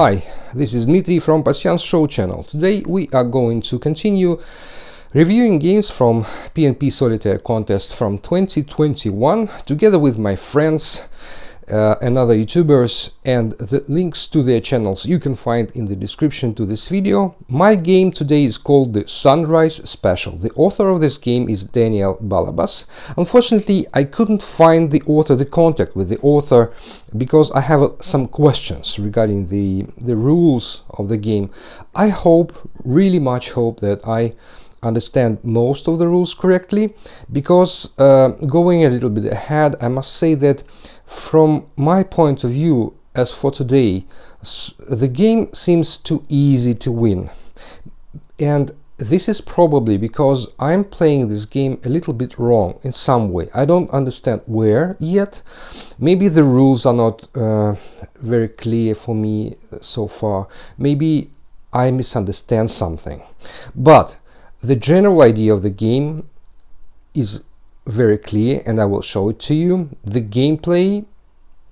Hi, this is Dmitry from Pasyans Show channel. Today we are going to continue reviewing games from PNP Solitaire contest from 2021 together with my friends and other YouTubers, and the links to their channels you can find in the description to this video. My game today is called the Sunrise Special. The author of this game is Daniel Balabas. Unfortunately, I couldn't find the contact with the author, because I have some questions regarding the rules of the game. I really much hope that I understand most of the rules correctly, because going a little bit ahead, I must say that from my point of view, as for today, the game seems too easy to win. And this is probably because I'm playing this game a little bit wrong in some way. I don't understand where yet. Maybe the rules are not very clear for me so far. Maybe I misunderstand something. But the general idea of the game is very clear, and I will show it to you. The gameplay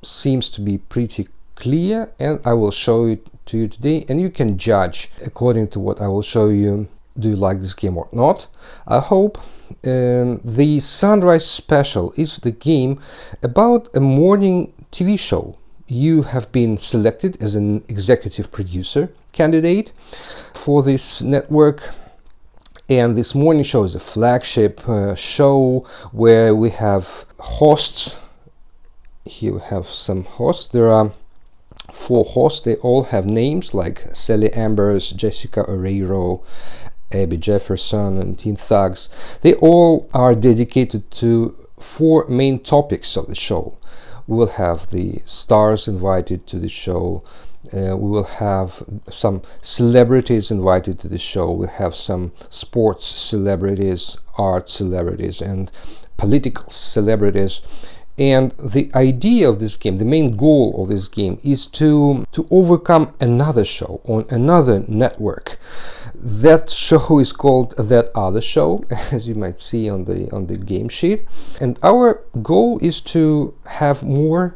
seems to be pretty clear, and I will show it to you today, and you can judge according to what I will show you. Do you like this game or not? I hope. The Sunrise Special is the game about a morning TV show. You have been selected as an executive producer candidate for this network. And this morning show is a flagship show where we have hosts. Here we have some hosts. There are 4 hosts. They all have names like Sally Ambers, Jessica Oreiro, Abby Jefferson, and Team Thugs. They all are dedicated to 4 main topics of the show. We will have the stars invited to the show. We will have some celebrities invited to the show. We'll have some sports celebrities, art celebrities, and political celebrities. And the idea of this game, the main goal of this game, is to overcome another show on another network. That show is called That Other Show, as you might see on the game sheet. And our goal is to have more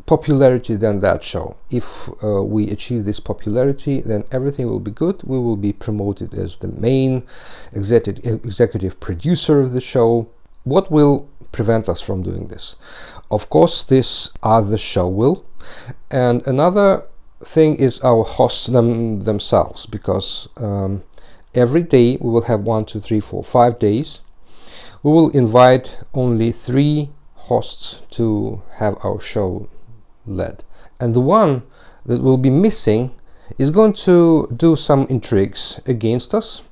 popularity than that show. If we achieve this popularity, then everything will be good. We will be promoted as the main executive producer of the show. What will prevent us from doing this? Of course, this other show will. And another thing is our hosts themselves, because every day we will have 1, 2, 3, 4, 5 days. We will invite only 3 hosts to have our show led, and the one that will be missing is going to do some intrigues against us.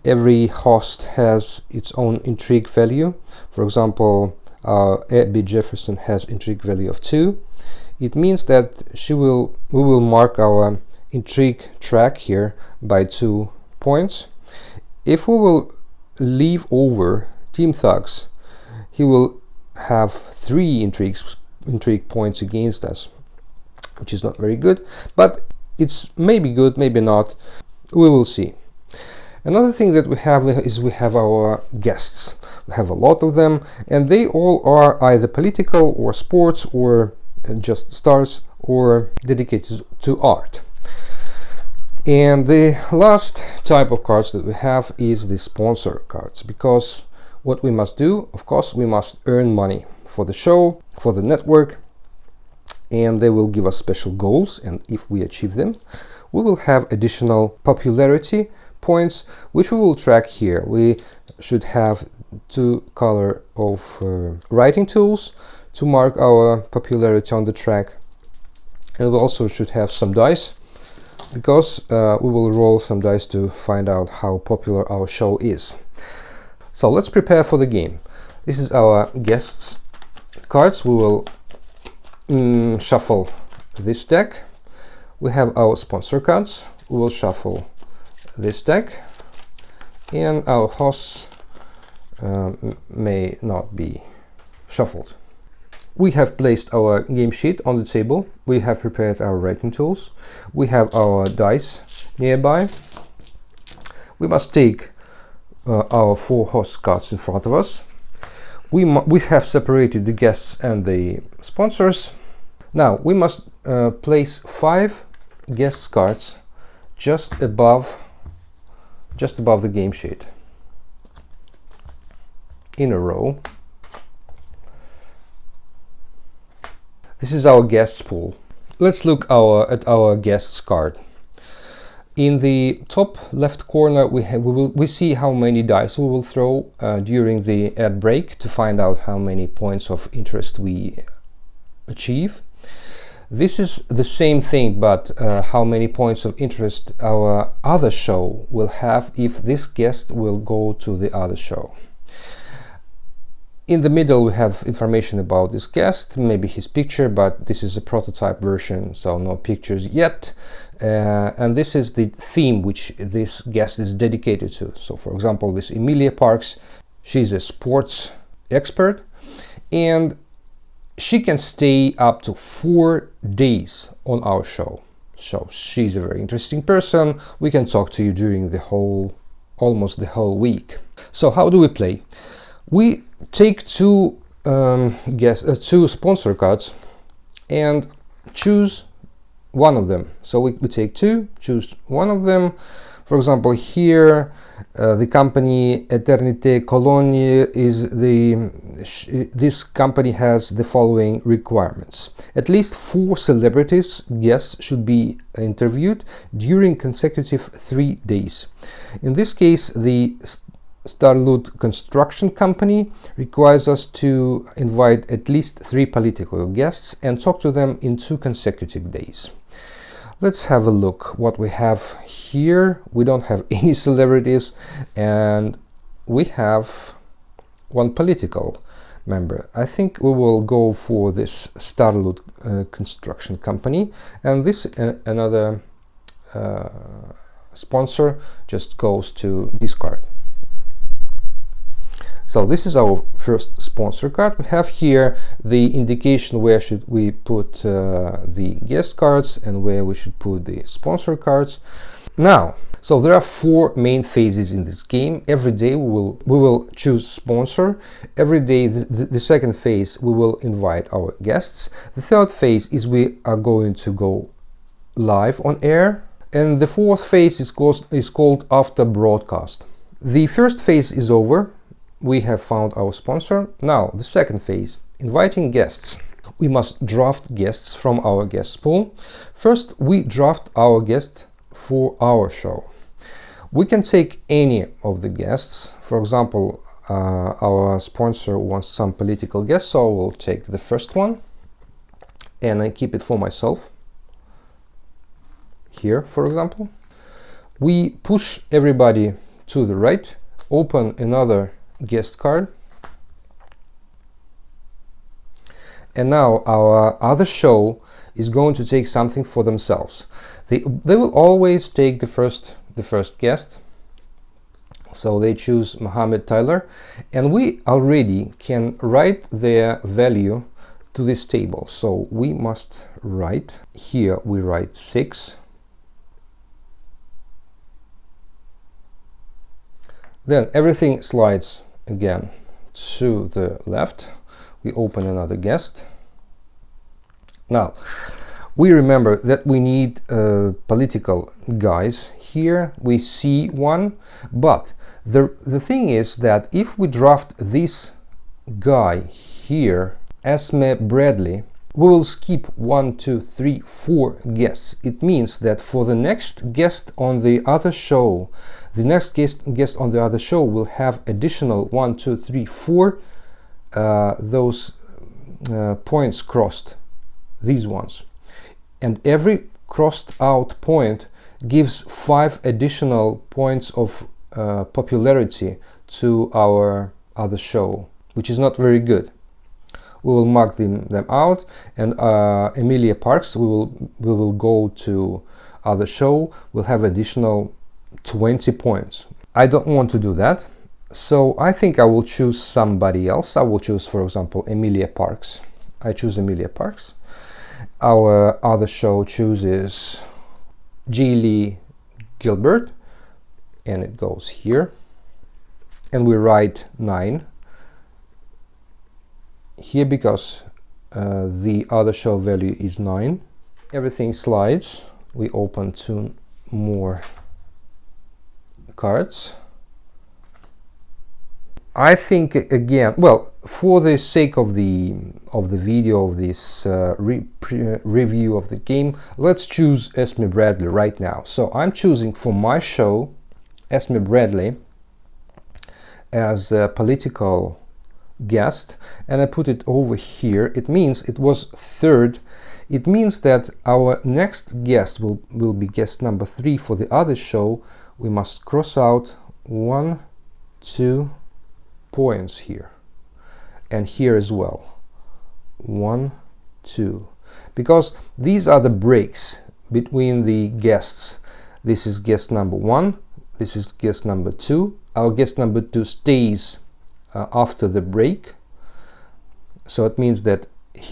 Every host has its own intrigue value. For example, Abby Jefferson has intrigue value of 2. It means that we will mark our intrigue track here by 2 points. If we will leave over Team Thugs, he will have 3 intrigue points against us, which is not very good, but it's maybe good, maybe not. We will see. Another thing that we have is we have our guests. We have a lot of them, and they all are either political or sports or just stars or dedicated to art. And the last type of cards that we have is the sponsor cards, because what we must do, of course, we must earn money for the show, for the network, and they will give us special goals, and if we achieve them, we will have additional popularity points, which we will track here. We should have 2 color of writing tools to mark our popularity on the track, and we also should have some dice, because we will roll some dice to find out how popular our show is. So let's prepare for the game. This is our guests cards. We will shuffle this deck. We have our sponsor cards. We will shuffle this deck, and our hosts may not be shuffled. We have placed our game sheet on the table. We have prepared our writing tools. We have our dice nearby. We must take our 4 host cards in front of us. We have separated the guests and the sponsors. Now we must place 5 guest cards just above the game sheet in a row. This is our guests pool. Let's look at our guests card. In the top left corner we see how many dice we will throw during the ad break to find out how many points of interest we achieve. This is the same thing, but how many points of interest our other show will have if this guest will go to the other show. In the middle we have information about this guest, maybe his picture, but this is a prototype version, so no pictures yet. And this is the theme which this guest is dedicated to. So for example, this Emilia Parks, she's a sports expert and she can stay up to 4 days on our show. So she's a very interesting person. We can talk to you during almost the whole week. So how do we play? We take two sponsor cards and choose one of them. So we take two, choose one of them. For example, here the company Eternité Cologne is this company has the following requirements. At least 4 celebrities guests should be interviewed during consecutive 3 days. In this case, the Starlut construction company requires us to invite at least 3 political guests and talk to them in 2 consecutive days. Let's have a look what we have here. We don't have any celebrities and we have 1 political member. I think we will go for this Starlut construction company, and this another sponsor just goes to discard. So this is our first sponsor card. We have here the indication where should we put the guest cards and where we should put the sponsor cards. Now, so there are 4 main phases in this game. Every day we will choose sponsor. Every day the second phase we will invite our guests. The third phase is we are going to go live on air, and the fourth phase is called after broadcast. The first phase is over. We have found our sponsor. Now the second phase, inviting guests. We must draft guests from our guest pool. First we draft our guest for our show. We can take any of the guests. For example, our sponsor wants some political guests, so we'll take the first one and I keep it for myself. Here, for example, we push everybody to the right, open another guest card, and now our other show is going to take something for themselves. They will always take the first guest, so they choose Mohammed Tyler, and we already can write their value to this table. So we must write here, we write 6. Then everything slides again to the left. We open another guest. Now we remember that we need political guys. Here we see one, but the thing is that if we draft this guy here, Esme Bradley, we will skip 1, 2, 3, 4 guests. It means that for the next guest on the other show, the next guest on the other show will have additional 1, 2, 3, 4 those points crossed, these ones, and every crossed out point gives 5 additional points of popularity to our other show, which is not very good. We will mark them out, and Emilia Parks, we will go to other show, we'll have additional 20 points. I don't want to do that, so I think I will choose somebody else. I will choose, for example, Emilia Parks. I choose Emilia Parks. Our other show chooses Lee Gilbert, and it goes here, and we write 9 here because the other show value is 9. Everything slides we open 2 more cards. I think again, well, for the sake of the video of this review of the game, let's choose Esme Bradley right now. So I'm choosing for my show Esme Bradley as a political guest, and I put it over here. It means it was 3rd. It means that our next guest will be guest number 3 for the other show. We must cross out 1, 2 points here, and here as well, 1, 2, because these are the breaks between the guests. This is guest number 1, this is guest number 2. Our guest number 2 stays after the break, so it means that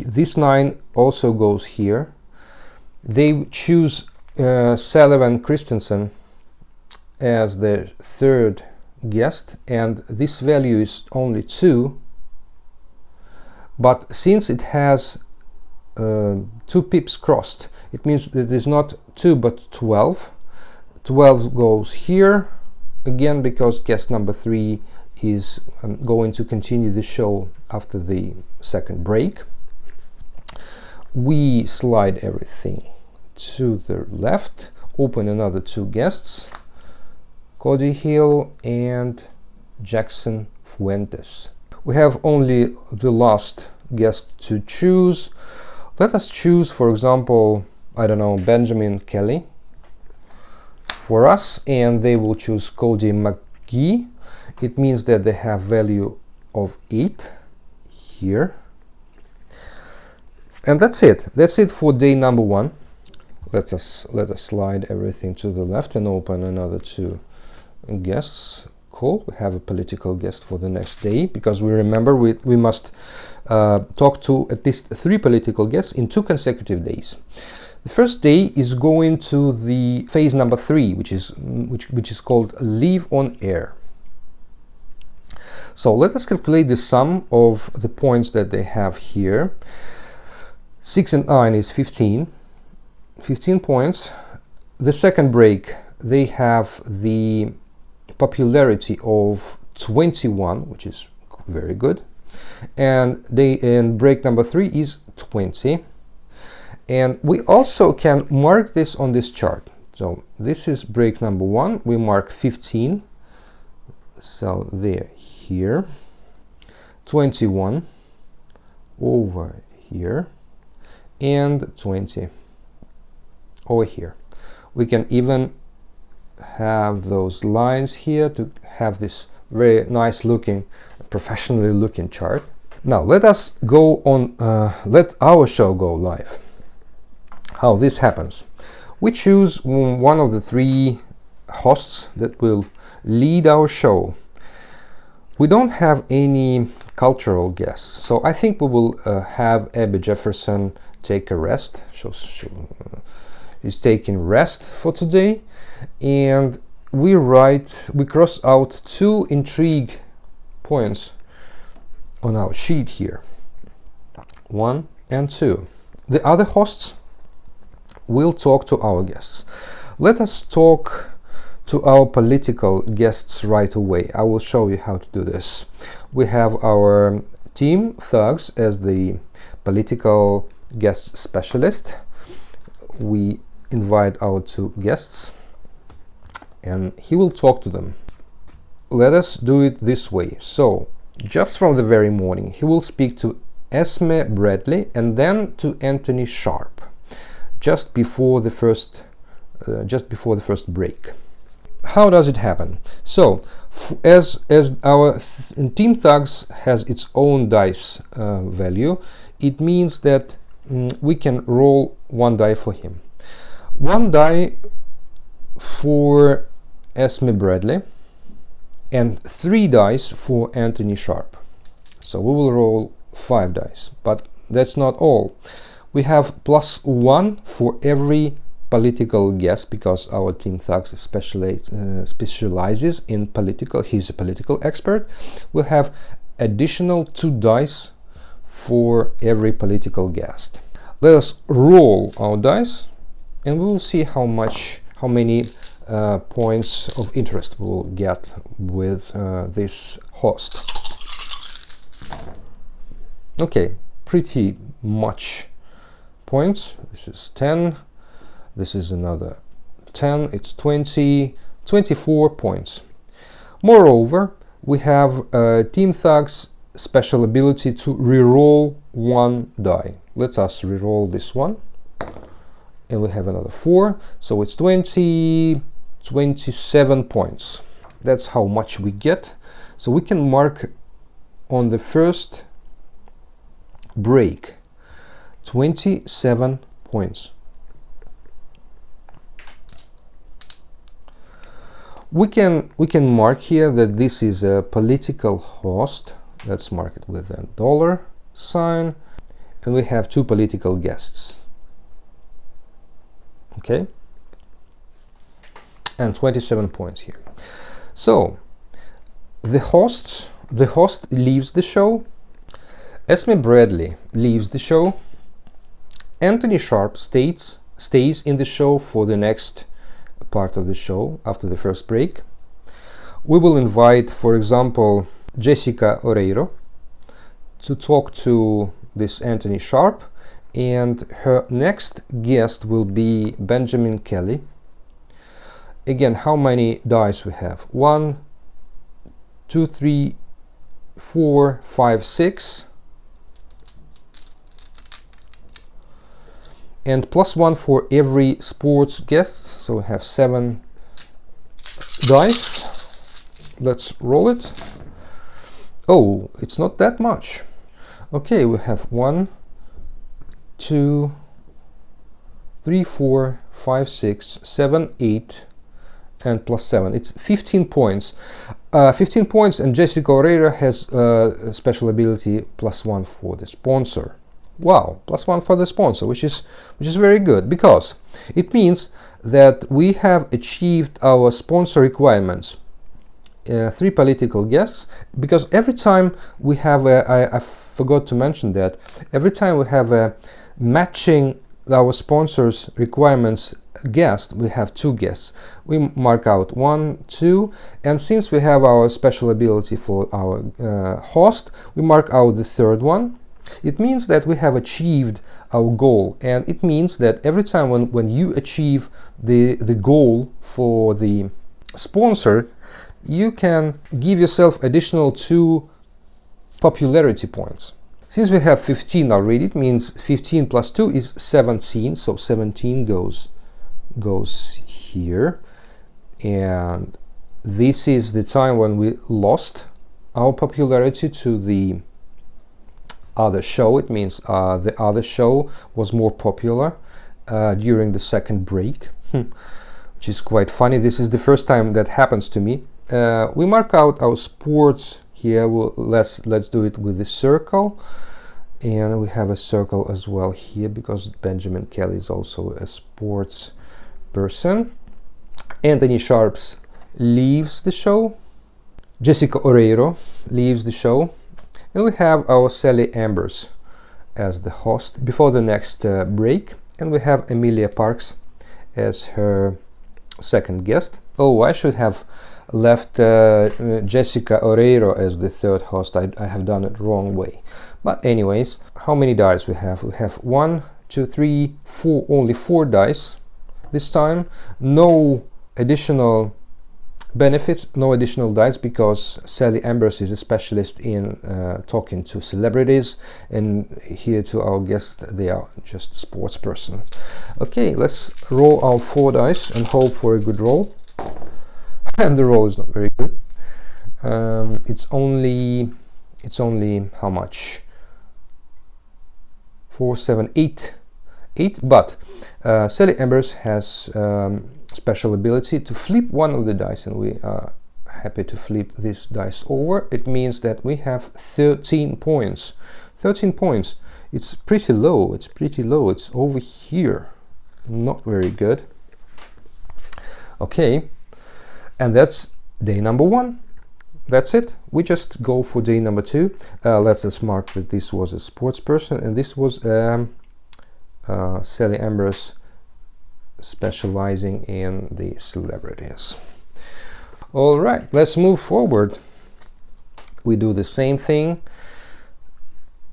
this 9 also goes here. They choose Sullivan Christensen as the 3rd guest, and this value is only 2, but since it has 2 pips crossed, it means that it is not 2 but 12. 12 goes here again, because guest number 3 is going to continue the show after the 2nd break. We slide everything to the left, open another 2 guests, Cody Hill and Jackson Fuentes. We have only the last guest to choose. Let us choose, for example, I don't know, Benjamin Kelly for us, and they will choose Cody McGee. It means that they have value of 8 here. And that's it. That's it for day number 1. Let us slide everything to the left and open another 2 guests. Cool. We have a political guest for the next day, because we remember we must talk to at least 3 political guests in 2 consecutive days. The first day is going to the phase number 3, which is called Live on Air. So let us calculate the sum of the points that they have here. 6 and 9 is 15 points. The 2nd break, they have the popularity of 21, which is very good, and break number 3 is 20. And we also can mark this on this chart. So this is break number 1. We mark 15, so they're here. 21 over here, and 20 over here. We can even have those lines here to have this very nice looking, professionally looking chart. Now let us go on, let our show go live. How this happens: we choose one of the 3 hosts that will lead our show. We don't have any cultural guests, so I think we will have Abby Jefferson take a rest. She's taking rest for today, and we cross out 2 intrigue points on our sheet here, 1 and 2. The other hosts will talk to our guests. Let us talk to our political guests right away. I will show you how to do this. We have our team thugs as the political guest specialist. We invite our 2 guests, and he will talk to them. Let us do it this way. So just from the very morning, he will speak to Esme Bradley and then to Anthony Sharp, just before the first break. How does it happen? So as our team thugs has its own dice value, it means that we can roll 1 die for him, 1 die for Esme Bradley, and 3 dice for Anthony Sharp. So we will roll 5 dice, but that's not all. We have +1 for every political guest, because our team thugs specializes in political. He's a political expert. We'll have additional 2 dice for every political guest. Let us roll our dice and we will see how many points of interest we will get with this host. Okay, pretty much points. This is 10, this is another 10, it's 20, 24 points. Moreover, we have Team Thug's special ability to reroll one die. Let us reroll this one, and we have another 4, so it's 27 points. That's how much we get. So we can mark on the first break 27 points. We can mark here that this is a political host. Let's mark it with a $sign, and we have 2 political guests. Okay, and 27 points here. So the host leaves the show. Esme Bradley leaves the show. Anthony Sharp stays in the show for the next part of the show after the first break. We will invite, for example, Jessica Oreiro to talk to this Anthony Sharp, and her next guest will be Benjamin Kelly. Again, how many dice we have? 1, 2, 3, 4, 5, 6, and +1 for every sports guest, so we have 7 dice. Let's roll it. Oh, it's not that much. Okay, we have 1, 2, 3, 4, 5, 6, 7, 8, and +7. It's 15 points. 15 points, and Jessica Oreiro has special ability +1 for the sponsor. Wow, +1 for the sponsor, which is very good, because it means that we have achieved our sponsor requirements. 3 political guests, because every time we have I forgot to mention that every time we have a matching our sponsors requirements guest, we have 2 guests. We mark out 1, 2, and since we have our special ability for our host, we mark out the 3rd one. It means that we have achieved our goal, and it means that every time when you achieve the goal for the sponsor, you can give yourself additional 2 popularity points. Since we have 15 already, it means 15 + 2 is 17, so 17 goes here, and this is the time when we lost our popularity to the other show. It means the other show was more popular during the second break, which is quite funny. This is the first time that happens to me. We mark out our sports here. Let's do it with the circle, and we have a circle as well here because Benjamin Kelly is also a sports person. Anthony Sharps leaves the show. Jessica Oreiro leaves the show, and we have our Sally Ambers as the host before the next break, and we have Emilia Parks as her second guest. Oh, I should have left Jessica Oreiro as the 3rd host. I have done it wrong way. But anyways, how many dice we have? We have 1, 2, 3, 4, only 4 dice this time. No additional benefits, no additional dice, because Sally Ambers is a specialist in talking to celebrities, and here to our guests, they are just sports person. Okay, let's roll our 4 dice and hope for a good roll. And the roll is not very good. It's only how much? 4, 7, 8, but Sally Ambers has special ability to flip one of the dice, and we are happy to flip this dice over. It means that we have 13 points. 13 points. It's pretty low. It's over here. Not very good. Okay, and that's day number 1. That's it. We just go for day number 2. Let's just mark that this was a sports person, and this was Sally Ambers' specializing in the celebrities. All right, let's move forward. We do the same thing.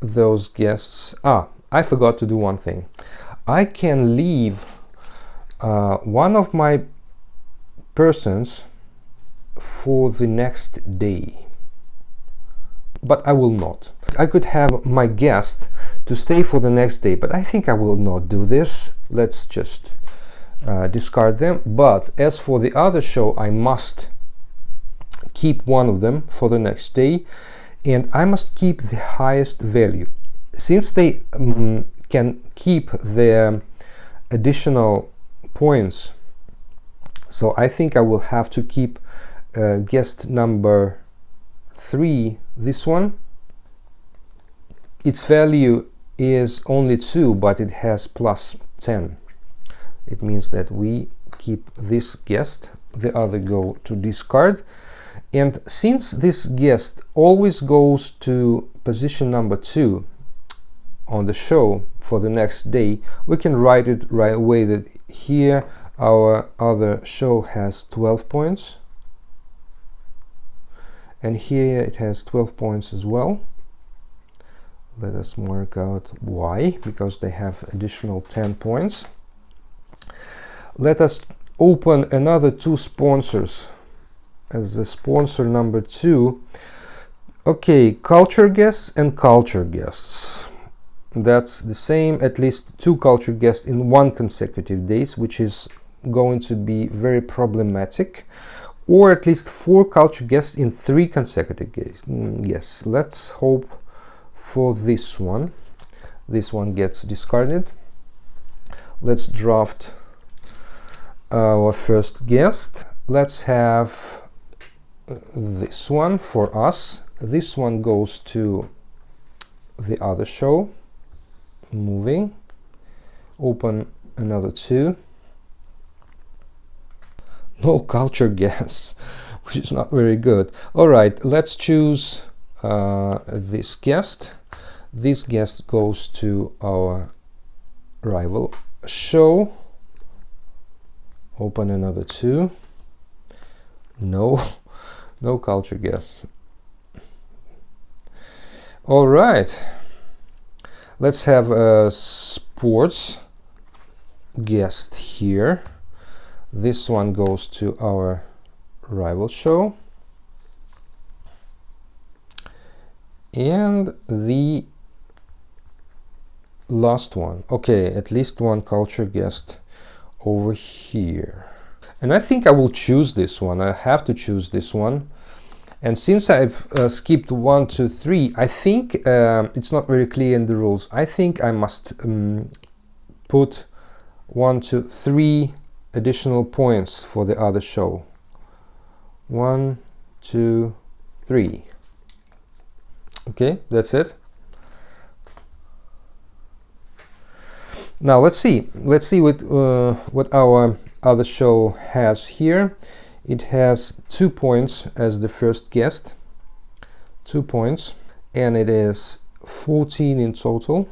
Those guests. I forgot to do one thing. I can leave one of my persons for the next day, but I will not. I could have my guest to stay for the next day, but I think I will not do this. Let's just discard them. But as for the other show, I must keep one of them for the next day, and I must keep the highest value. Since they can keep their additional points, so I think I will have to keep guest number 3, this one. Its value is only 2, but it has plus 10. It means that we keep this guest, the other go to discard. And since this guest always goes to position number 2 on the show for the next day, we can write it right away that here our other show has 12 points, and here it has 12 points as well. Let us mark out why, because they have additional 10 points. Let us open another 2 sponsors as the sponsor number 2. Okay, culture guests and culture guests. That's the same, at least 2 culture guests in 1 consecutive days, which is going to be very problematic, or at least 4 culture guests in 3 consecutive days. Yes, let's hope for this one. This one gets discarded. Let's draft our first guest. Let's have this one for us. This one goes to the other show. Moving. Open another 2. No culture guests, which is not very good. All right, let's choose this guest. This guest goes to our rival show. Open another 2. No culture guests. All right, let's have a sports guest here. This one goes to our rival show. And the last one. Okay, at least 1 culture guest over here. And I think I will choose this one. I have to choose this one. And since I've skipped 1, 2, 3, I think it's not very clear in the rules. I think I must put 1, 2, 3 additional points for the other show. 1, 2, 3. Okay, that's it. Now let's see what our other show has here. It has 2 points as the first guest, 2 points, and it is 14 in total.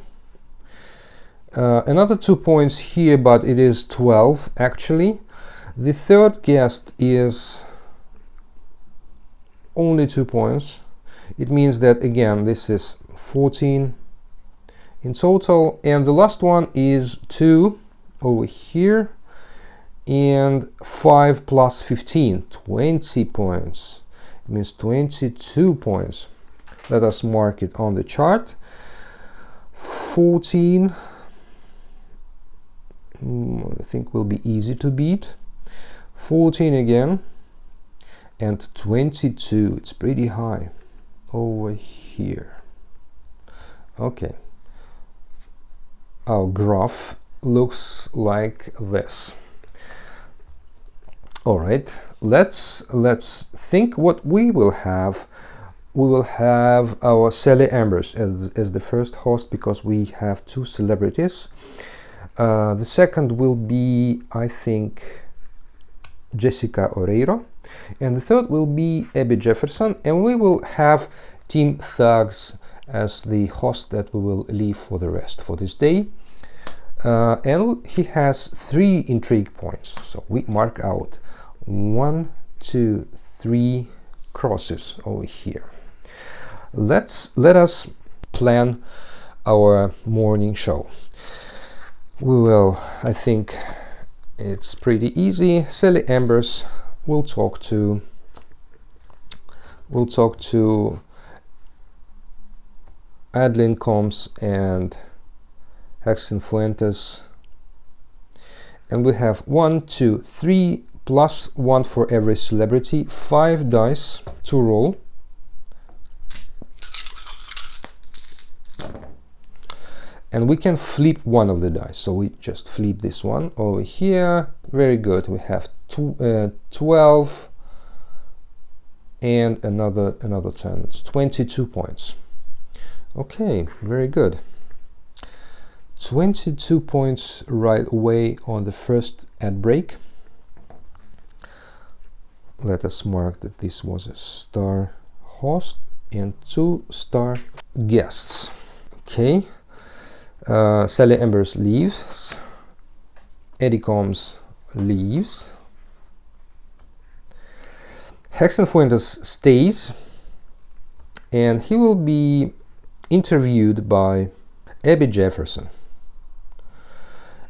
Another 2 points here, but it is 12 actually. The third guest is only 2 points. It means that again this is 14 in total, and the last one is 2 over here, and 5 plus 15, 20 points. It means 22 points. Let us mark it on the chart. 14, I think will be easy to beat. 14 again, and 22, it's pretty high over here. Okay, our graph looks like this. All right, let's think what we will have. We will have our Sally Ambers as the first host, because we have 2 celebrities. The second will be, I think, Jessica Oreiro, and the third will be Abby Jefferson, and we will have Team Thugs as the host that we will leave for the rest for this day. and he has 3 intrigue points. So we mark out 1, 2, 3 crosses over here. Let us plan our morning show. We will, I think it's pretty easy. Sally Embers will talk to Adeline Combs and Hexen Fuentes, and we have 1, 2, 3 plus 1 for every celebrity, 5 dice to roll. And we can flip one of the dice, so we just flip this one over here. Very good. We have 12 and another 10. It's 22 points. Okay, very good. 22 points right away on the first ad break. Let us mark that this was a star host and 2 star guests. Okay. Sally Embers leaves, Eddie Combs leaves, Hexen Fuentes stays, and he will be interviewed by Abby Jefferson.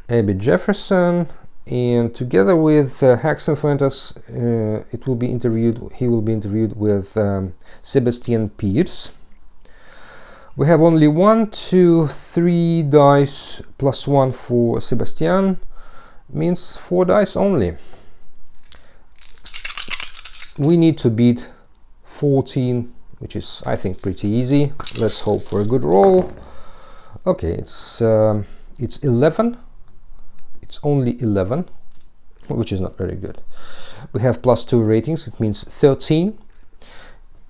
And together with Hexen Fuentes, he will be interviewed with Sebastian Pierce. We have only 1, 2, 3 dice plus 1 for Sebastian, means 4 dice only. We need to beat 14, which is, I think, pretty easy. Let's hope for a good roll. Okay, it's 11. It's only 11, which is not very good. We have plus 2 ratings. It means 13,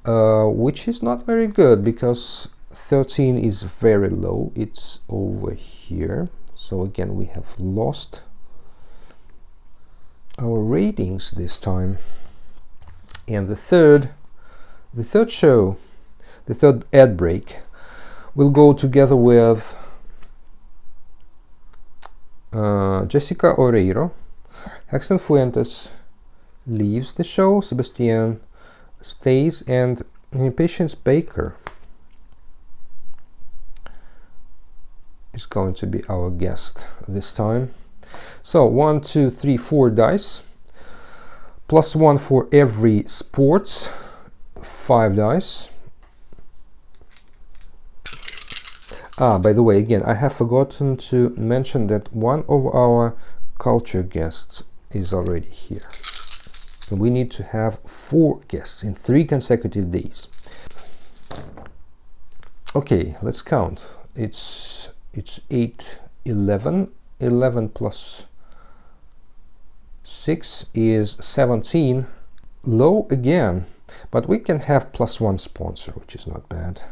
which is not very good because 13 is very low. It's over here. So again, we have lost our ratings this time. And the third show, the third ad break, will go together with Jessica Oreiro. Hexen Fuentes leaves the show. Sebastian stays, and Patience Baker is going to be our guest this time. So 1, 2, 3, 4 dice plus 1 for every sports, 5 dice. By the way, again, I have forgotten to mention that one of our culture guests is already here. And we need to have 4 guests in 3 consecutive days. Okay, let's count. It's 8, 11. 11 plus 6 is 17. Low again, but we can have plus 1 sponsor, which is not bad.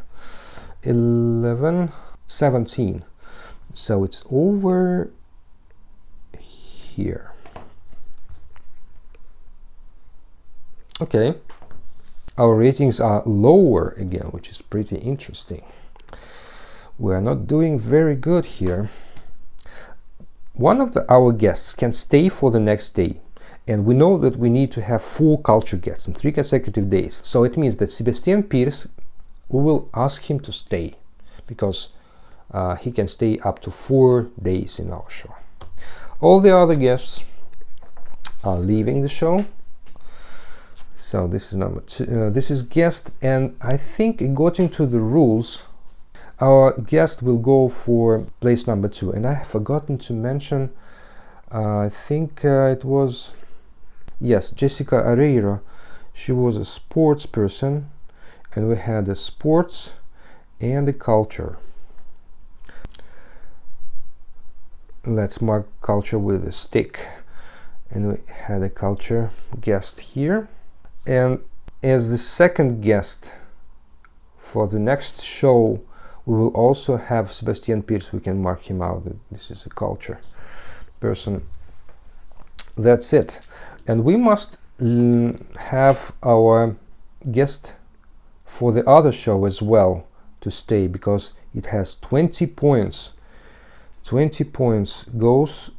11, 17. So it's over here. Okay. Our ratings are lower again, which is pretty interesting. We are not doing very good here. One of our guests can stay for the next day, and we know that we need to have 4 culture guests in 3 consecutive days. So it means that Sebastian Pierce, we will ask him to stay, because he can stay up to 4 days in our show. All the other guests are leaving the show. So this is number 2. This is guest, and I think according to the rules, our guest will go for place number 2. And I have forgotten to mention, I think it was, yes, Jessica Arreiro. She was a sports person, and we had a sports and a culture. Let's mark culture with a stick. And we had a culture guest here. And as the second guest for the next show, we will also have Sebastian Pierce. We can mark him out. This is a culture person. That's it. And we must have our guest for the other show as well to stay, because it has 20 points 20 points goes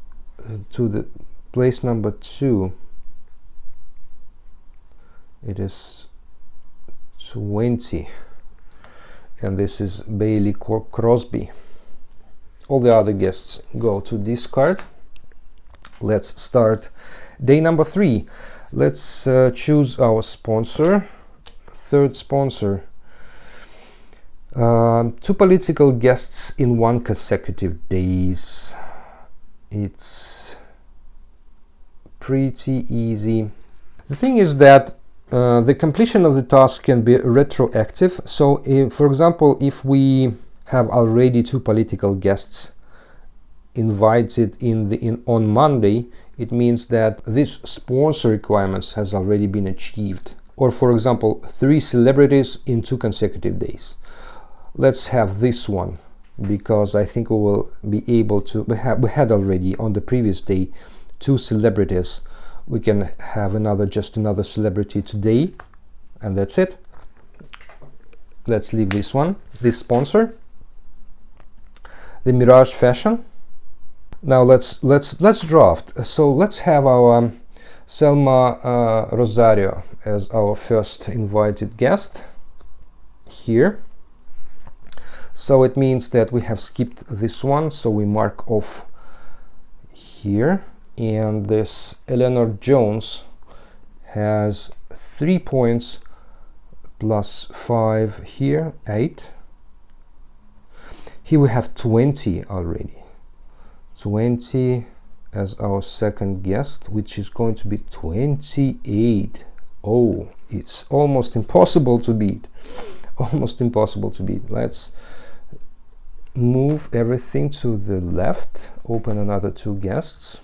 to the place number 2. It is 20, and this is Bailey Crosby. All the other guests go to this card. Let's start day number 3. Let's choose our sponsor. Third sponsor. 2 political guests in 1 consecutive days. It's pretty easy. The thing is that the completion of the task can be retroactive. So for example, if we have already 2 political guests invited on Monday, it means that this sponsor requirements has already been achieved. Or for example, 3 celebrities in 2 consecutive days. Let's have this one, because I think we will be able to, we had already on the previous day 2 celebrities. We can have just another celebrity today, and that's it. Let's leave this one, this sponsor, the Mirage Fashion. Now let's draft. So let's have our Selma Rosario as our first invited guest here. So it means that we have skipped this one, so we mark off here. And this Eleanor Jones has 3 points plus 5 here, 8. Here we have 20 already. 20 as our second guest, which is going to be 28. Oh, it's almost impossible to beat. Almost impossible to beat. Let's move everything to the left, open another 2 guests.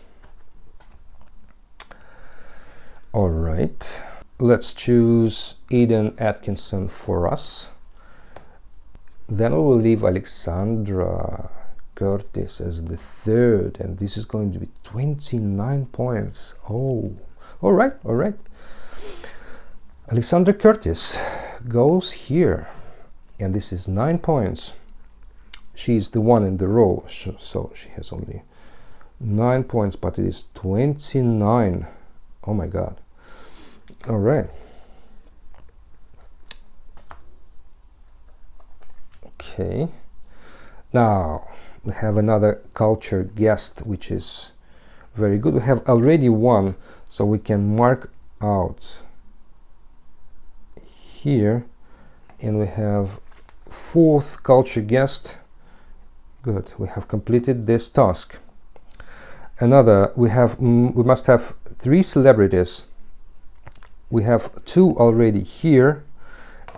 All right, let's choose Aiden Atkinson for us. Then we will leave Alexandra Curtis as the third, and this is going to be 29 points. Oh, all right. Alexandra Curtis goes here, and this is 9 points. She's the one in the row, so she has only 9 points, but it is 29. Oh my God. All right. Okay. Now we have another culture guest, which is very good. We have already 1, so we can mark out here, and we have 4th culture guest. Good. We have completed this task. Another, we must have 3 celebrities. We have 2 already here,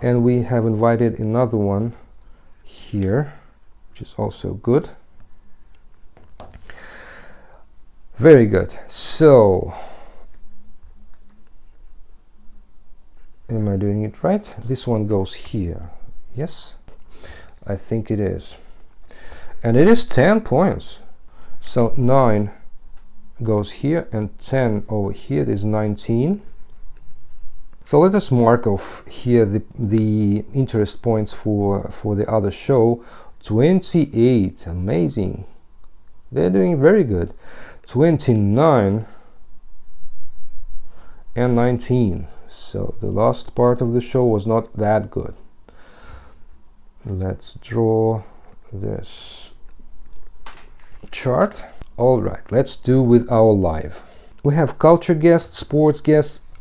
and we have invited another one here, which is also good. Very good. So, am I doing it right? This one goes here. Yes, I think it is. And it is 10 points. So 9 goes here, and 10 over here. It is 19. So let us mark off here the interest points for the other show. 28, amazing. They're doing very good. 29 and 19. So the last part of the show was not that good. Let's draw this chart. All right, let's do with our live. We have culture guests, sports guests,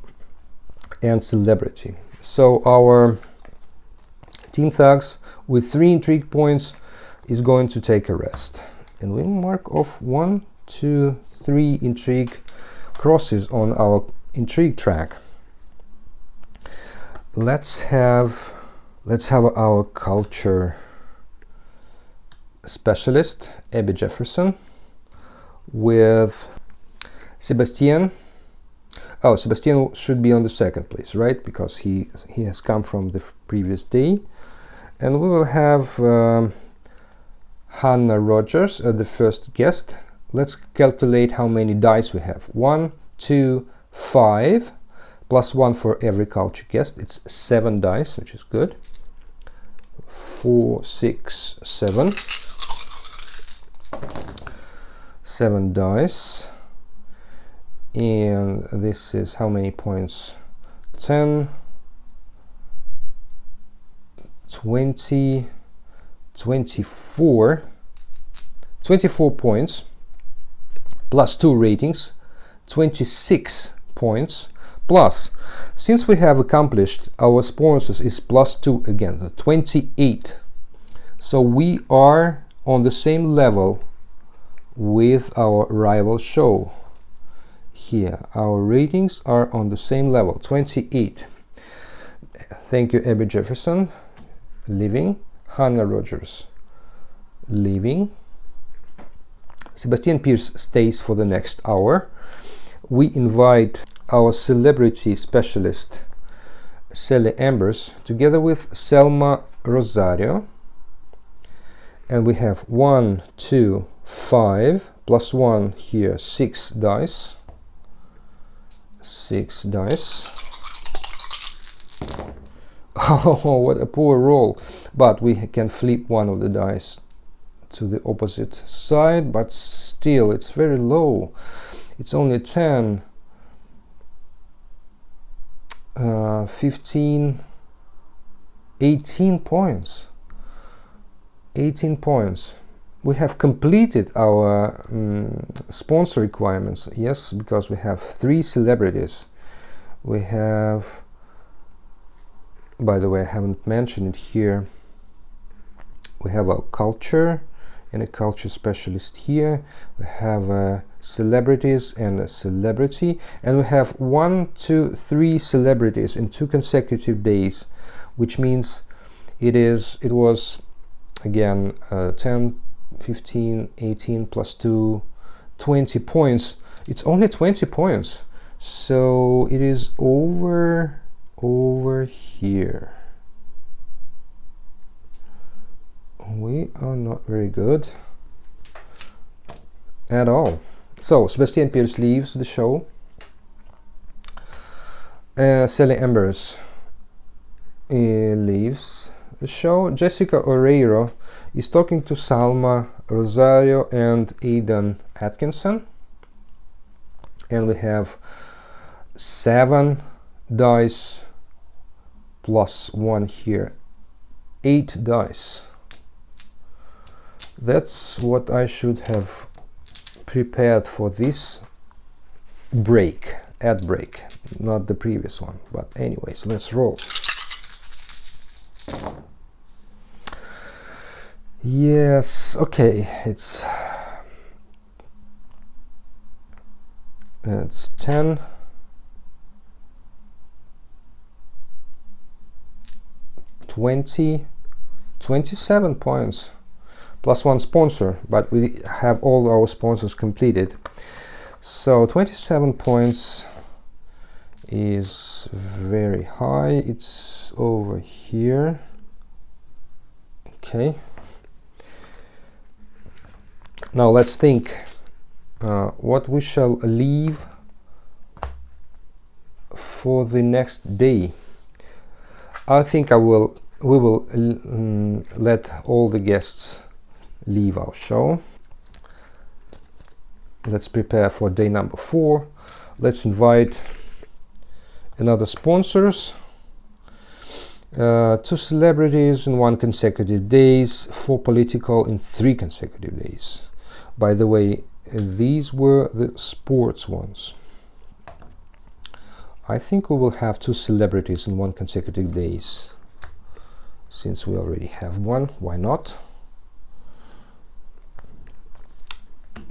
and celebrity. So our team thugs with 3 intrigue points is going to take a rest, and we mark off 1, 2, 3 intrigue crosses on our intrigue track. Let's have our culture specialist Abby Jefferson with Sebastian. Oh, Sebastian should be on the second place, right? Because he has come from the previous day. And we will have Hannah Rogers as the first guest. Let's calculate how many dice we have. 1, 2, 5, plus 1 for every culture guest. It's 7 dice, which is good. 4, 6, 7. 7 dice, and this is how many points? 10, 20, 24 points, plus 2 ratings, 26 points, plus, since we have accomplished our sponsors, is plus 2 again, so 28. So we are on the same level with our rival show. Here our ratings are on the same level, 28. Thank you, Abby Jefferson, leaving. Hannah Rogers, leaving. Sebastian Pierce stays for the next hour. We invite our celebrity specialist Sally Ambers together with Selma Rosario, and we have 1, 2, 5 plus 1 here, 6 dice. 6 dice. Oh, what a poor roll, but we can flip one of the dice to the opposite side, but still it's very low. It's only 10, 15, 18 points. 18 points. We have completed our sponsor requirements, yes, because we have 3 celebrities. We have, by the way, I haven't mentioned it here, we have a culture and a culture specialist here. We have celebrities and a celebrity, and we have 1, 2, 3 celebrities in 2 consecutive days, which means it was again 10, 15, 18 plus 2, 20 points. It's only 20 points, so it is over here. We are not very good at all. So Sebastian Pierce leaves the show. Sally Ambers leaves the show. Jessica Oreiro is talking to Salma Rosario and Aidan Atkinson, and we have 7 dice plus 1 here, 8 dice. That's what I should have prepared for this break, ad break, not the previous one. But anyways, let's roll. Yes, okay, it's 10, 20, 27 points. Plus 1 sponsor, but we have all our sponsors completed. So 27 points is very high. It's over here. Okay. Now let's think what we shall leave for the next day. I think we will let all the guests leave our show. Let's prepare for day number 4. Let's invite another sponsors, 2 celebrities in 1 consecutive days, 4 political in 3 consecutive days. By the way, these were the sports ones. I think we will have 2 celebrities in 1 consecutive days. Since we already have 1, why not?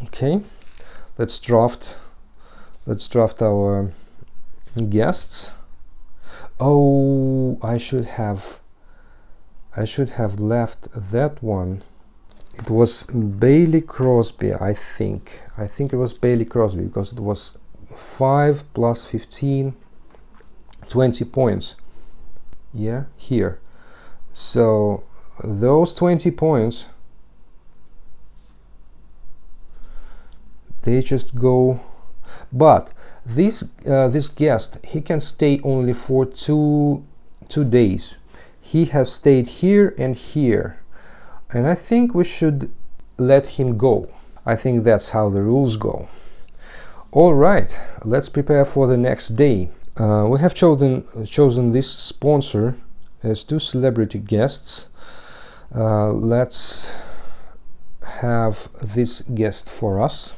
Okay, let's draft our guests. Oh, I should have left that one. It was Bailey Crosby, I think it was Bailey Crosby, because it was 5 plus 15, 20 points. Yeah, here. So those 20 points, they just go. But this guest, he can stay only for two days. He has stayed here and here, and I think we should let him go. I think that's how the rules go. All right, let's prepare for the next day. We have chosen this sponsor as 2 celebrity guests. Let's have this guest for us.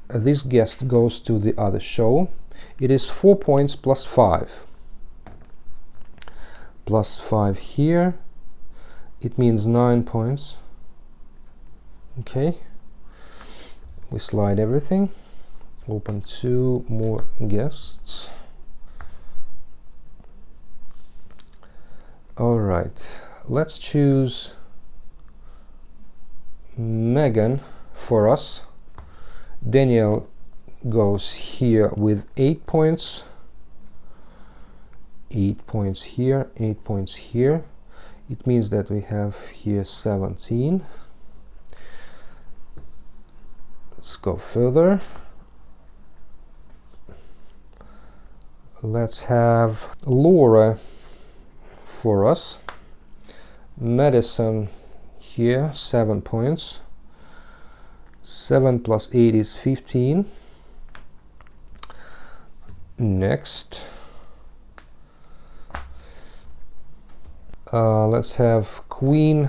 This guest goes to the other show. It is 4 points plus 5. Plus 5 here. It means 9 points. Okay. We slide everything. Open 2 more guests. All right. Let's choose Megan for us. Daniel goes here with 8 points. 8 points here, 8 points here. It means that we have here 17. Let's go further. Let's have Laura for us. Madison here, 7 points. 7 plus 8 is 15. Next, let's have Queen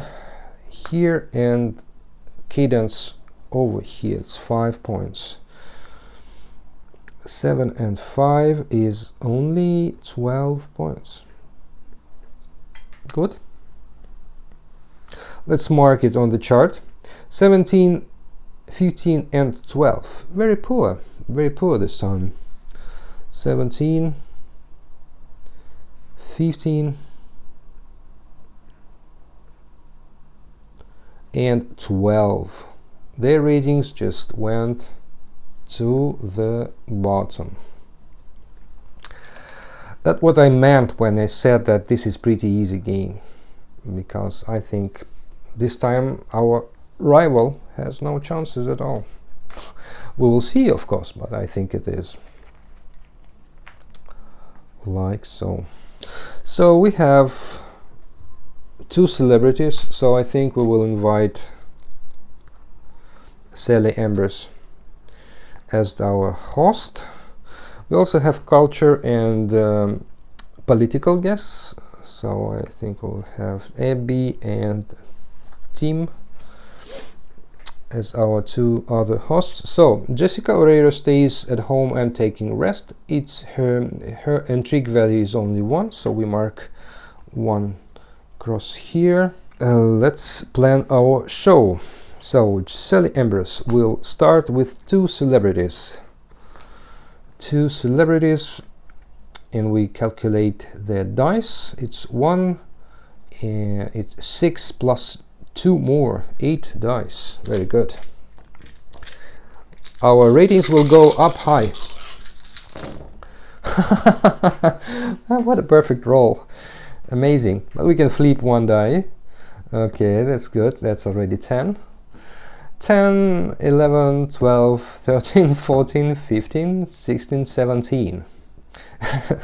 here and Cadence over here. It's 5 points. 7 and 5 is only 12 points. Good. Let's mark it on the chart. 17, 15 and 12. Very poor this time. 17, 15 and 12. Their ratings just went to the bottom. That's what I meant when I said that this is pretty easy game, because I think this time our rival has no chances at all. We will see, of course, but I think it is like so. So we have 2 celebrities, so I think we will invite Sally Embers as our host. We also have culture and political guests, so I think we'll have Abby and Tim as our 2 other hosts. So Jessica Oreiro stays at home and taking rest. It's her intrigue value is only 1, so we mark 1 cross here. Let's plan our show. So Sally Embers will start with 2 celebrities. 2 celebrities, and we calculate their dice. It's 1, and it's 6 plus 2 more, 8 dice. Very good. Our ratings will go up high. What a perfect roll. Amazing. But we can flip 1 die. Okay, that's good. That's already 10. 10, 11, 12, 13, 14, 15, 16, 17.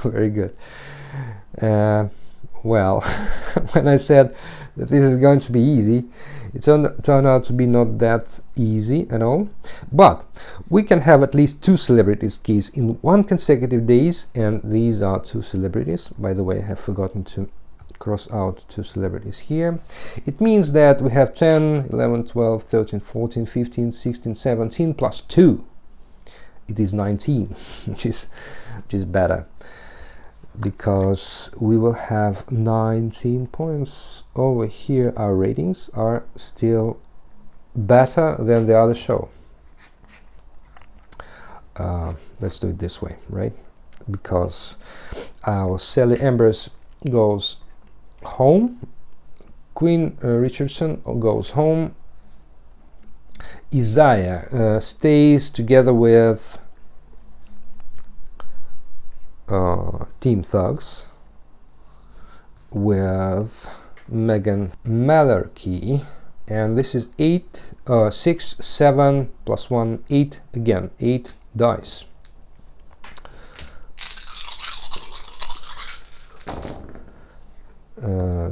Very good. Well, when I said that this is going to be easy, it turned out to be not that easy at all. But we can have at least 2 celebrities keys in 1 consecutive days, and these are 2 celebrities. By the way, I have forgotten to cross out 2 celebrities here. It means that we have 10, 11, 12, 13, 14, 15, 16, 17 plus 2. It is 19, which is better, because we will have 19 points over here. Our ratings are still better than the other show. Let's do it this way, right? Because our Sally Embers goes home, Queen Richardson goes home, Isaiah stays together with Team Thugs, with Megan Malarkey, and this is 6, 7 plus 1, 8 again, 8 dice.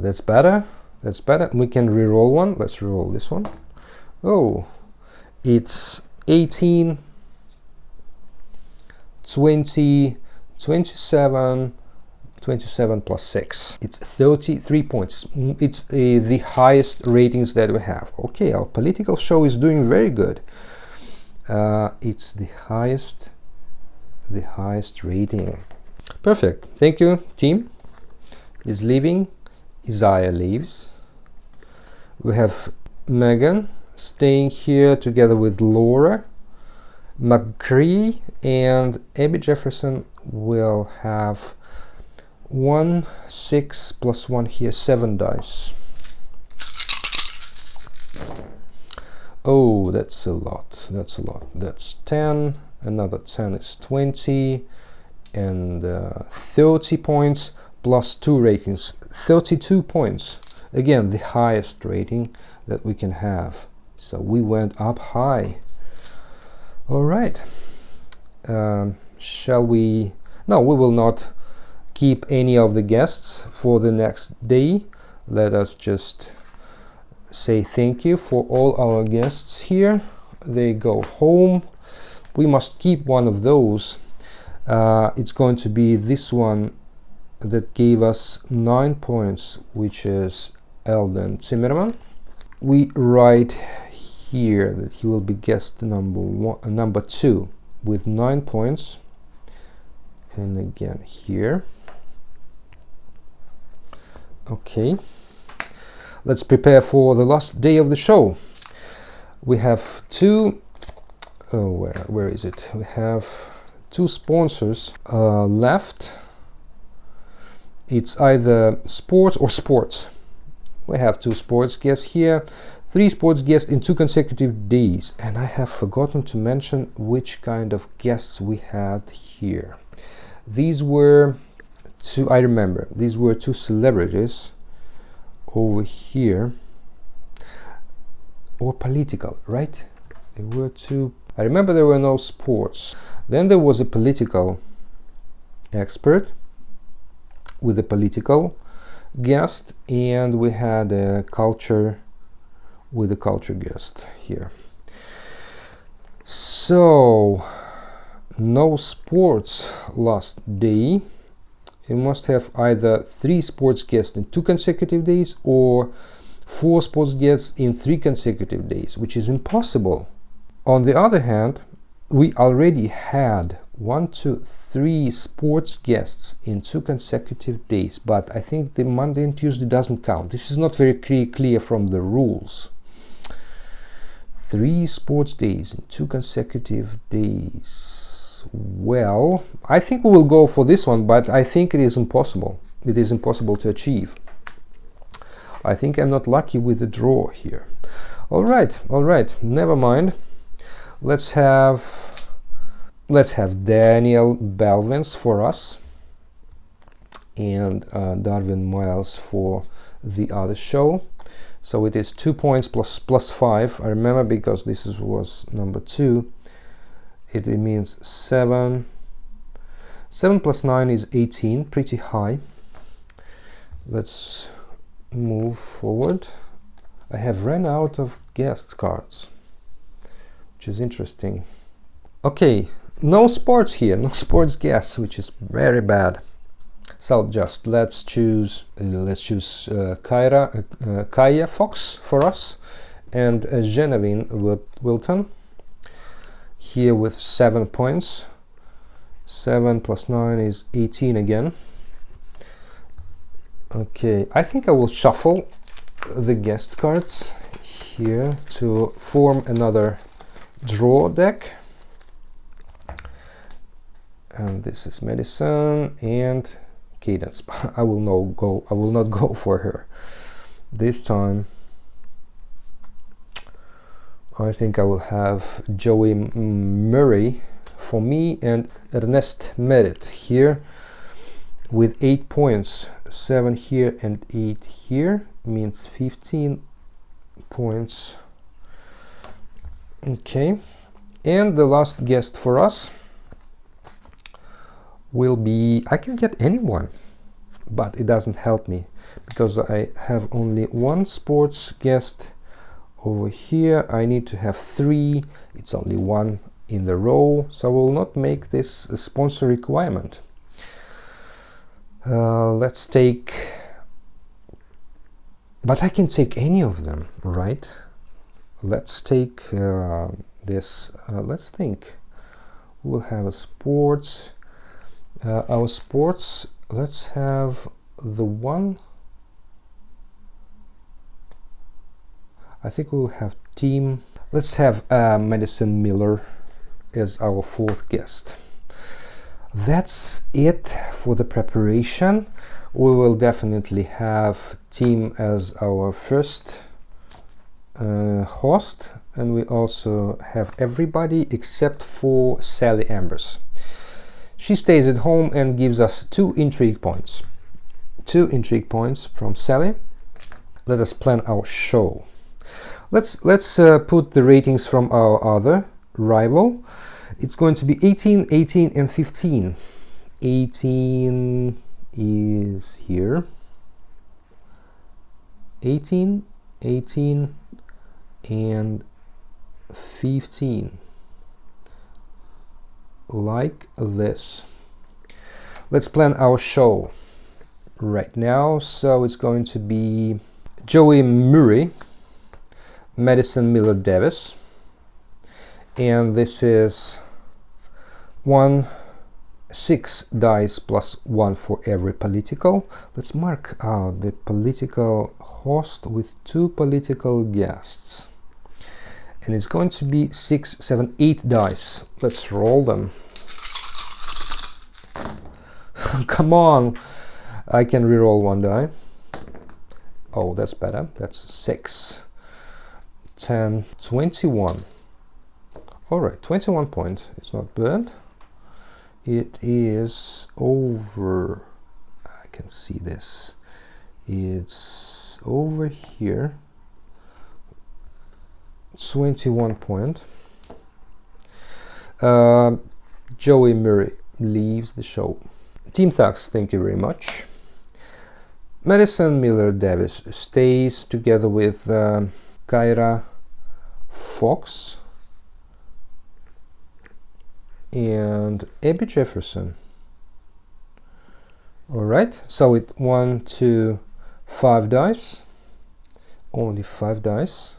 That's better. We can re-roll 1. Let's re-roll this one. Oh, It's 18, 20, 27, 27 plus 6. It's 33 points. It's the highest ratings that we have. Okay, our political show is doing very good. It's the highest rating. Perfect. Thank you, team. Is leaving. Isaiah leaves. We have Megan staying here together with Laura. McCree and Abby Jefferson will have 1, 6 plus 1 here, 7 dice. Oh, that's a lot. That's a lot. That's 10. Another 10 is 20. And 30 points plus 2 ratings. 32 points. Again, the highest rating that we can have. So we went up high. All right. Shall we? No, we will not keep any of the guests for the next day. Let us just say thank you for all our guests here. They go home. We must keep one of those. It's going to be this one that gave us 9 points, which is Eldon Zimmerman. We write here that he will be guest number 2 with 9 points. And again here. Okay, let's prepare for the last day of the show. We have two, where is it? We have 2 sponsors left. It's either sports or sports. We have 2 sports guests here, 3 sports guests in 2 consecutive days. And I have forgotten to mention which kind of guests we had here. These were 2, I remember, these were 2 celebrities over here, or political, right? There were 2, I remember there were no sports. Then there was a political expert with a political guest, and we had a culture with a culture guest here. So, no sports last day. You must have either 3 sports guests in 2 consecutive days or 4 sports guests in 3 consecutive days, which is impossible. On the other hand, we already had 1, 2, 3 sports guests in 2 consecutive days, but I think the Monday and Tuesday doesn't count. This is not very clear from the rules. 3 sports days in 2 consecutive days. Well, I think we will go for this one, but I think it is impossible. It is impossible to achieve. I think I'm not lucky with the draw here. All right, never mind. Let's have Daniel Belvins for us and Darwin Miles for the other show. So it is 2 points plus 5. I remember because this was number 2. It means 7. 7 plus 9 is 18, pretty high. Let's move forward. I have ran out of guest cards, which is interesting. Okay, no sports here, no sports guests, which is very bad. So just let's choose Kaya Fox for us and Genevieve Wilton. Here with 7 points. 7 plus 9 is 18 again. Okay, I think I will shuffle the guest cards here to form another draw deck. And this is Medicine and Cadence. I will not go for her this time. I think I will have Joey Murray for me and Ernest Merritt here with 8 points. 7 here and 8 here means 15 points. Okay, and the last guest for us will be, I can get anyone, but it doesn't help me because I have only 1 sports guest Over here I need to have 3. It's only 1 in the row, so I will not make this a sponsor requirement. Let's take, but I can take any of them, right? Let's take this. Let's think. We'll have a sports. Our sports. Let's have the one. I think we'll have team. Let's have Madison Miller as our 4th guest. That's it for the preparation. We will definitely have team as our first host, and we also have everybody except for Sally Ambers. She stays at home and gives us 2 intrigue points. 2 intrigue points from Sally. Let us plan our show. Let's put the ratings from our other rival. It's going to be 18, 18, and 15. 18 is here. 18, 18, and 15. Like this. Let's plan our show right now. So it's going to be Joey Murray, Madison Miller Davis, and this is 6 dice plus 1 for every political. Let's mark out the political host with 2 political guests, and it's going to be 6, 7, 8 dice. Let's roll them. Come on, I can reroll 1 die. Oh, that's better. That's 6, 10, 21. All right, 21 points. It's not bad. It is over. I can see this. It's over here. 21 point. Joey Murray leaves the show. Team Thugs, thank you very much. Madison Miller Davis stays together with Kyra Fox and Abby Jefferson. All right, so it 1, 2, 5 dice. Only 5 dice.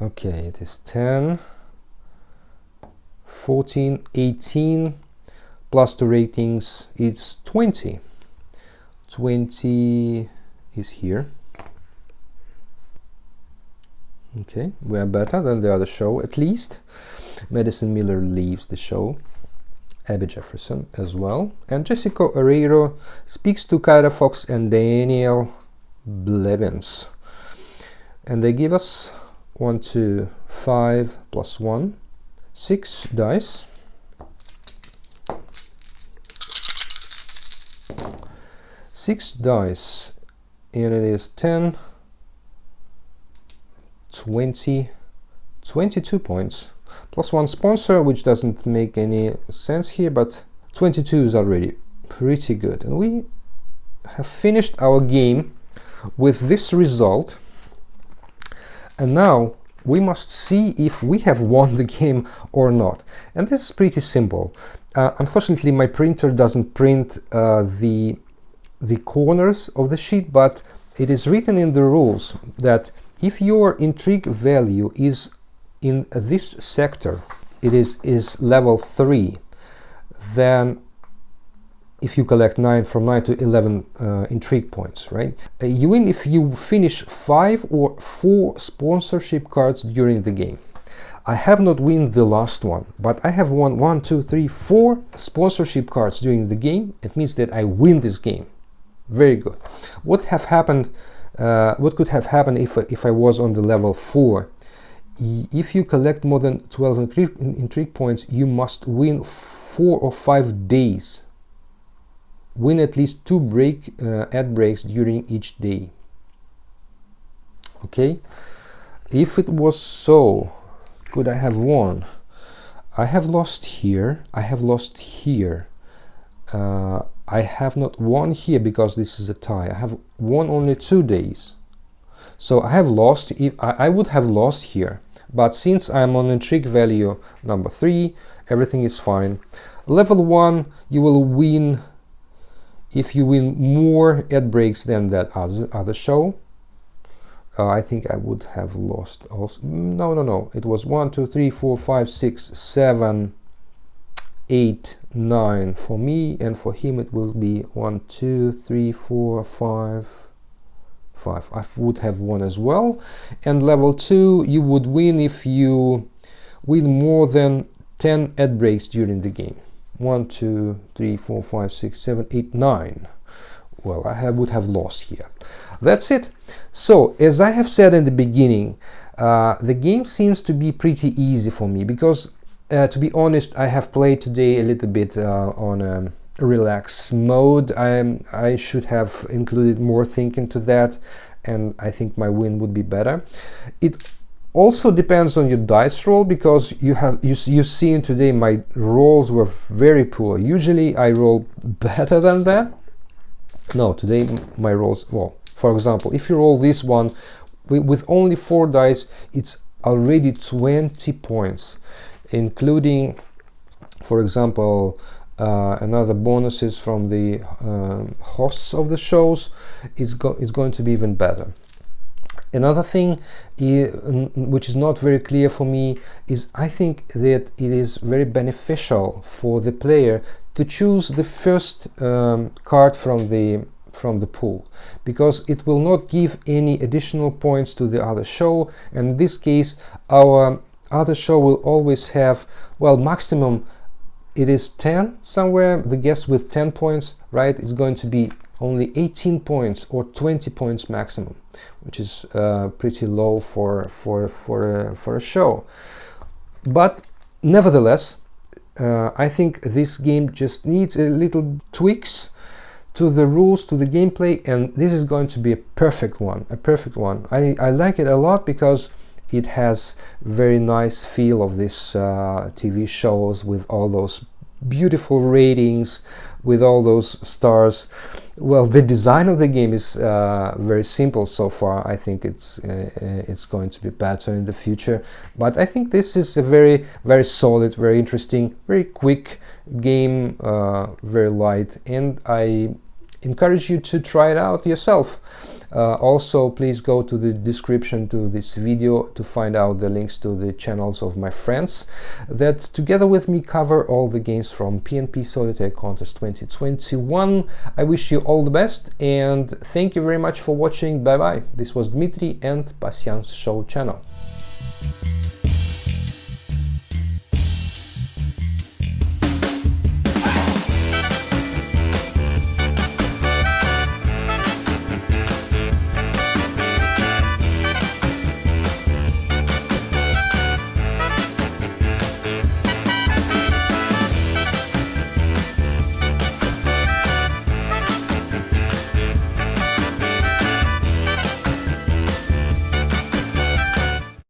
Okay, it is 10, 14, 18, plus the ratings, it's 20. 20 is here. Okay, we are better than the other show, at least. Madison Miller leaves the show. Abby Jefferson as well. And Jessica Herrero speaks to Kyra Fox and Daniel Blevins. And they give us 1, 2, 5 plus 1, 6 dice. 6 dice, and it is 10, 20, 22 points. Plus 1 sponsor, which doesn't make any sense here, but 22 is already pretty good. And we have finished our game with this result. And now we must see if we have won the game or not. And this is pretty simple. Unfortunately, my printer doesn't print the corners of the sheet, but it is written in the rules that if your intrigue value is in this sector, it is level 3, then if you collect 9 from 9 to 11 intrigue points, right? You win if you finish 5 or 4 sponsorship cards during the game. I have not won the last one, but I have won 1, 2, 3, 4 sponsorship cards during the game. It means that I win this game. Very good. What have happened? What could have happened if I was on the level 4? If you collect more than 12 intrigue points, you must win 4 or 5 days. Win at least 2 ad breaks during each day. Okay, if it was so, could I have won? I have lost here, I have lost here, I have not won here because this is a tie. I have won only 2 days. So I have lost. I would have lost here. But since I'm on intrigue value number 3, everything is fine. Level 1, you will win if you win more ad breaks than that other show. I think I would have lost also. No. It was 1, 2, 3, 4, 5, 6, 7, 8, 9 for me, and for him it will be 1, 2, 3, 4, 5. I would have won as well. And level 2, you would win if you win more than 10 ad breaks during the game. 1, 2, 3, 4, 5, 6, 7, 8, 9. Well, would have lost here. That's it. So, as I have said in the beginning, the game seems to be pretty easy for me because, to be honest, I have played today a little bit on a relaxed mode. I should have included more thinking to that, and I think my win would be better. It also depends on your dice roll, because you've seen today my rolls were very poor. Usually I roll better than that. No, today my rolls, well, for example, if you roll this one with only 4 dice, it's already 20 points, including, for example, another bonuses from the hosts of the shows. It's going to be even better. Another thing which is not very clear for me is I think that it is very beneficial for the player to choose the first card from the pool, because it will not give any additional points to the other show, and in this case our other show will always have, well, maximum it is 10 somewhere. The guest with 10 points, right, is going to be only 18 points or 20 points maximum, which is pretty low for a show. But nevertheless, I think this game just needs a little tweaks to the rules, to the gameplay, and this is going to be a perfect one. I like it a lot because it has very nice feel of this TV shows with all those beautiful ratings, with all those stars. Well, the design of the game is very simple so far. I think it's going to be better in the future, but I think this is a very, very solid, very interesting, very quick game, very light, and I encourage you to try it out yourself. Also, please go to the description to this video to find out the links to the channels of my friends that together with me cover all the games from PNP Solitaire Contest 2021. I wish you all the best and thank you very much for watching. Bye bye. This was Dmitry and Pasyans Show channel.